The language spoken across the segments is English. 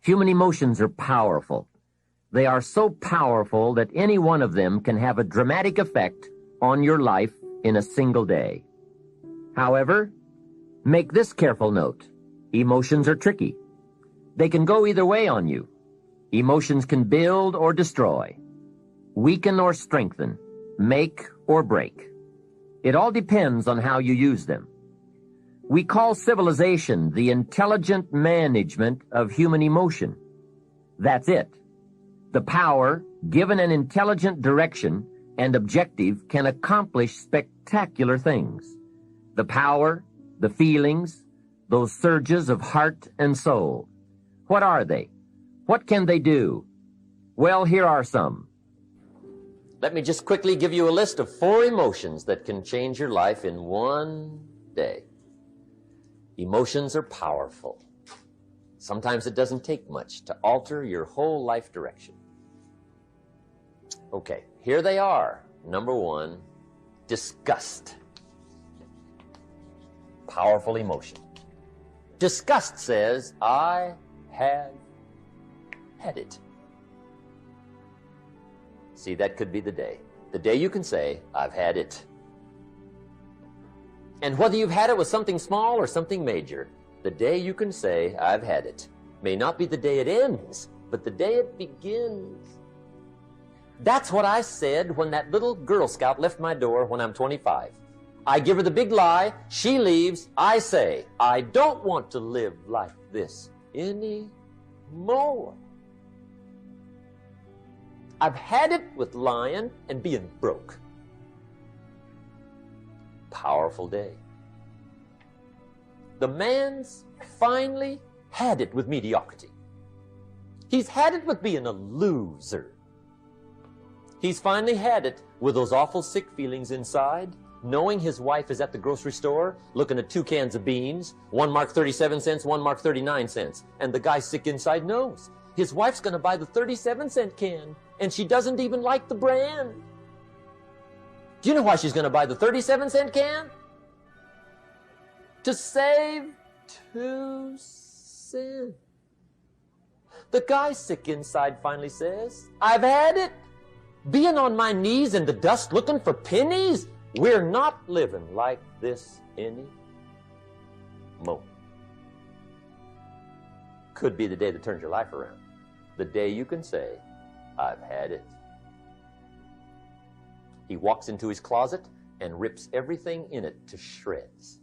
Human emotions are powerful. They are so powerful that any one of them can have a dramatic effect on your life in a single day. However, make this careful note. Emotions are tricky. They can go either way on you. Emotions can build or destroy, weaken or strengthen, make or break. It all depends on how you use them. We call civilization the intelligent management of human emotion. That's it. The power, given an intelligent direction and objective, can accomplish spectacular things. The power, the feelings, those surges of heart and soul. What are they? What can they do? Well, here are some. Let me just quickly give you a list of 4 emotions that can change your life in one day. Emotions are powerful. Sometimes it doesn't take much to alter your whole life direction. Okay, here they are. Number 1, disgust. Powerful emotion. Disgust says, I have had it. See, that could be the day. The day you can say, I've had it. And whether you've had it with something small or something major, the day you can say, I've had it, may not be the day it ends, but the day it begins. That's what I said when that little Girl Scout left my door when I'm 25. I give her the big lie, she leaves, I say, I don't want to live like this anymore. I've had it with lying and being broke. Powerful day. The man's finally had it with mediocrity. He's had it with being a loser. He's finally had it with those awful sick feelings inside, knowing his wife is at the grocery store looking at 2 cans of beans, one marked 37 cents, one marked 39 cents, and the guy sick inside knows his wife's going to buy the 37-cent can, and she doesn't even like the brand. Do you know why she's going to buy the 37-cent can? To save 2 cents. The guy sick inside finally says, I've had it. Being on my knees in the dust looking for pennies? We're not living like this anymore. Could be the day that turns your life around. The day you can say, I've had it. He walks into his closet and rips everything in it to shreds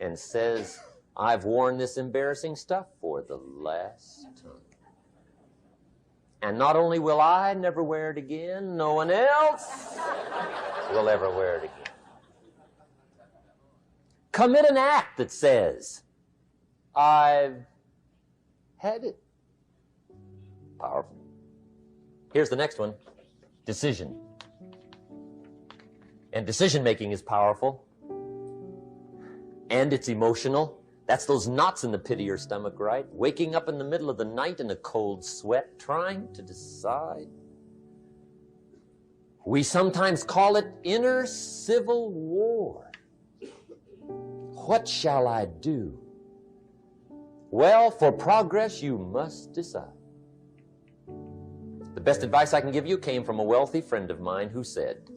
and says, I've worn this embarrassing stuff for the last time. And not only will I never wear it again, no one else will ever wear it again. Commit an act that says, I've had it. Powerful. Here's the next one. Decision. And decision-making is powerful. And it's emotional. That's those knots in the pit of your stomach, right? Waking up in the middle of the night in a cold sweat, trying to decide. We sometimes call it inner civil war. What shall I do? Well, for progress, you must decide. The best advice I can give you came from a wealthy friend of mine who said,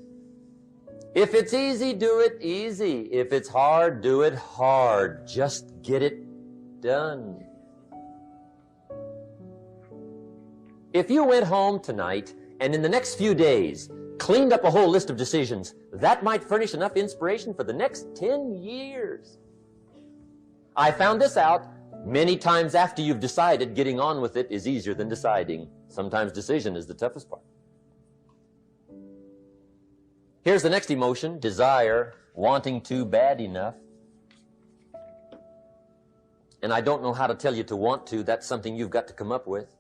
if it's easy, do it easy. If it's hard, do it hard. Just get it done. If you went home tonight and in the next few days cleaned up a whole list of decisions, that might furnish enough inspiration for the next 10 years. I found this out many times after you've decided. Getting on with it is easier than deciding. Sometimes decision is the toughest part. Here's the next emotion, desire, wanting to bad enough. And I don't know how to tell you to want to. That's something you've got to come up with.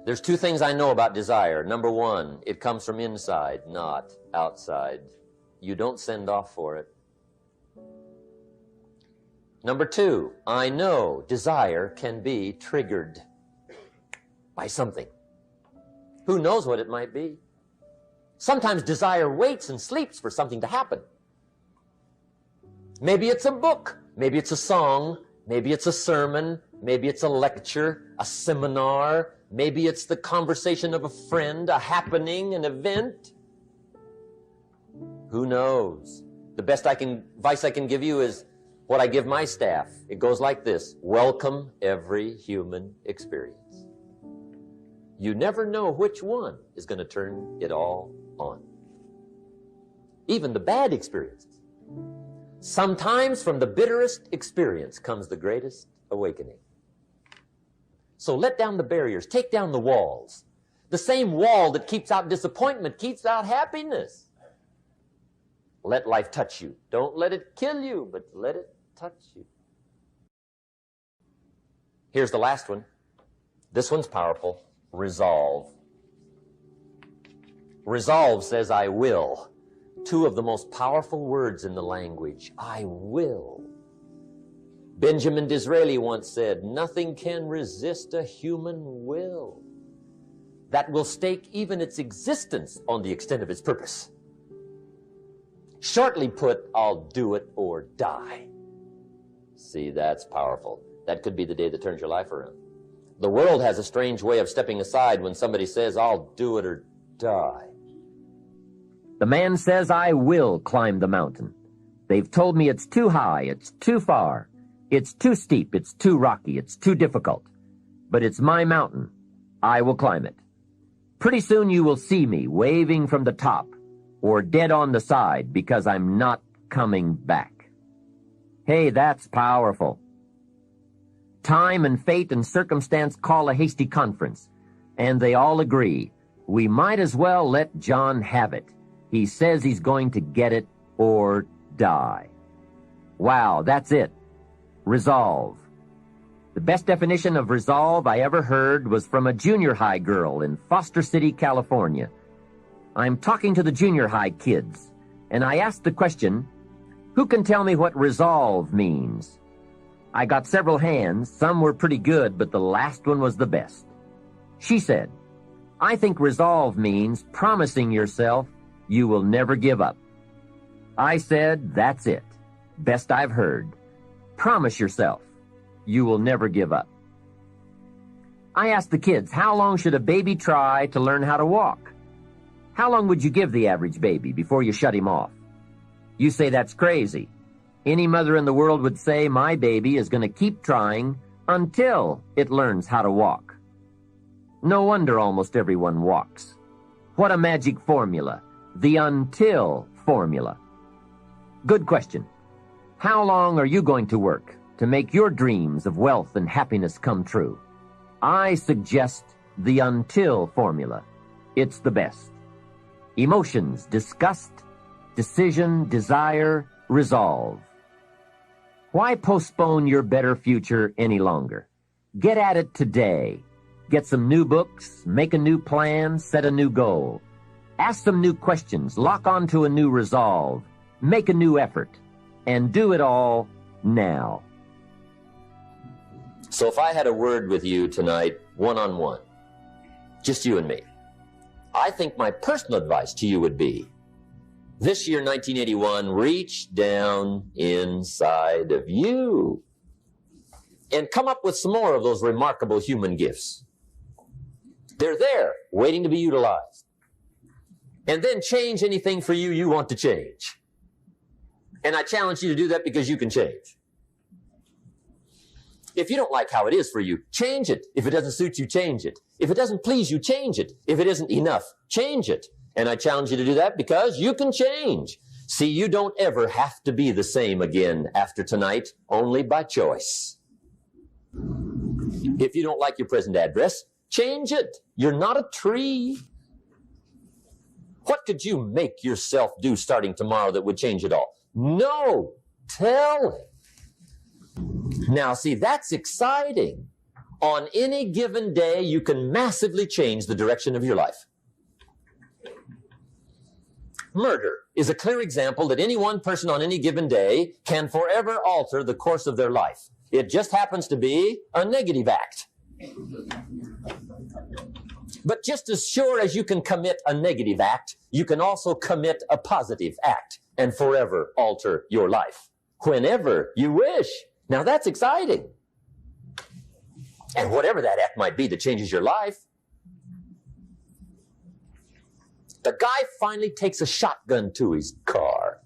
There's 2 things I know about desire. Number 1, it comes from inside, not outside. You don't send off for it. Number 2, I know desire can be triggered by something. Who knows what it might be? Sometimes desire waits and sleeps for something to happen. Maybe it's a book, maybe it's a song, maybe it's a sermon, maybe it's a lecture, a seminar, maybe it's the conversation of a friend, a happening, an event. Who knows? The best advice I can give you is what I give my staff. It goes like this: welcome every human experience. You never know which one is going to turn it all on. Even the bad experiences. Sometimes from the bitterest experience comes the greatest awakening. So let down the barriers, take down the walls. The same wall that keeps out disappointment keeps out happiness. Let life touch you. Don't let it kill you, but let it touch you. Here's the last one. This one's powerful. Resolve. Resolve says, I will. Two of the most powerful words in the language. I will. Benjamin Disraeli once said, nothing can resist a human will that will stake even its existence on the extent of its purpose. Shortly put, I'll do it or die. See, that's powerful. That could be the day that turns your life around. The world has a strange way of stepping aside when somebody says, I'll do it or die. The man says, I will climb the mountain. They've told me it's too high, it's too far, it's too steep, it's too rocky, it's too difficult. But it's my mountain. I will climb it. Pretty soon you will see me waving from the top or dead on the side because I'm not coming back. Hey, that's powerful. Time and fate and circumstance call a hasty conference, and they all agree. We might as well let John have it. He says he's going to get it or die. Wow, that's it. Resolve. The best definition of resolve I ever heard was from a junior high girl in Foster City, California. I'm talking to the junior high kids, and I asked the question, who can tell me what resolve means? I got several hands. Some were pretty good, but the last one was the best. She said, I think resolve means promising yourself you will never give up. I said, that's it. Best I've heard. Promise yourself you will never give up. I asked the kids, how long should a baby try to learn how to walk? How long would you give the average baby before you shut him off? You say that's crazy. Any mother in the world would say my baby is going to keep trying until it learns how to walk. No wonder almost everyone walks. What a magic formula. The until formula. Good question. How long are you going to work to make your dreams of wealth and happiness come true? I suggest the until formula. It's the best. Emotions, disgust, decision, desire, resolve. Why postpone your better future any longer? Get at it today. Get some new books, make a new plan, set a new goal. Ask some new questions, lock onto a new resolve, make a new effort, and do it all now. So if I had a word with you tonight, one-on-one, just you and me, I think my personal advice to you would be, this year, 1981, reach down inside of you and come up with some more of those remarkable human gifts. They're there, waiting to be utilized. And then change anything for you want to change. And I challenge you to do that because you can change. If you don't like how it is for you, change it. If it doesn't suit you, change it. If it doesn't please you, change it. If it isn't enough, change it. And I challenge you to do that because you can change. See, you don't ever have to be the same again after tonight, only by choice. If you don't like your present address, change it. You're not a tree. What could you make yourself do starting tomorrow that would change it all? No, tell it. Now, see, that's exciting. On any given day, you can massively change the direction of your life. Murder is a clear example that any one person on any given day can forever alter the course of their life. It just happens to be a negative act. But just as sure as you can commit a negative act, you can also commit a positive act and forever alter your life whenever you wish. Now that's exciting. And whatever that act might be that changes your life. The guy finally takes a shotgun to his car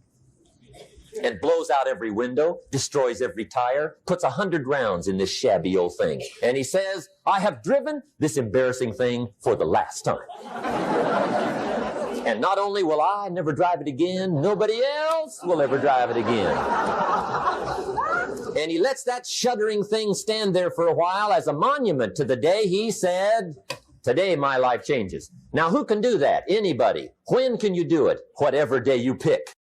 and blows out every window, destroys every tire, puts 100 rounds in this shabby old thing. And he says, I have driven this embarrassing thing for the last time. And not only will I never drive it again, nobody else will ever drive it again. And he lets that shuddering thing stand there for a while as a monument to the day he said, today my life changes. Now, who can do that? Anybody. When can you do it? Whatever day you pick.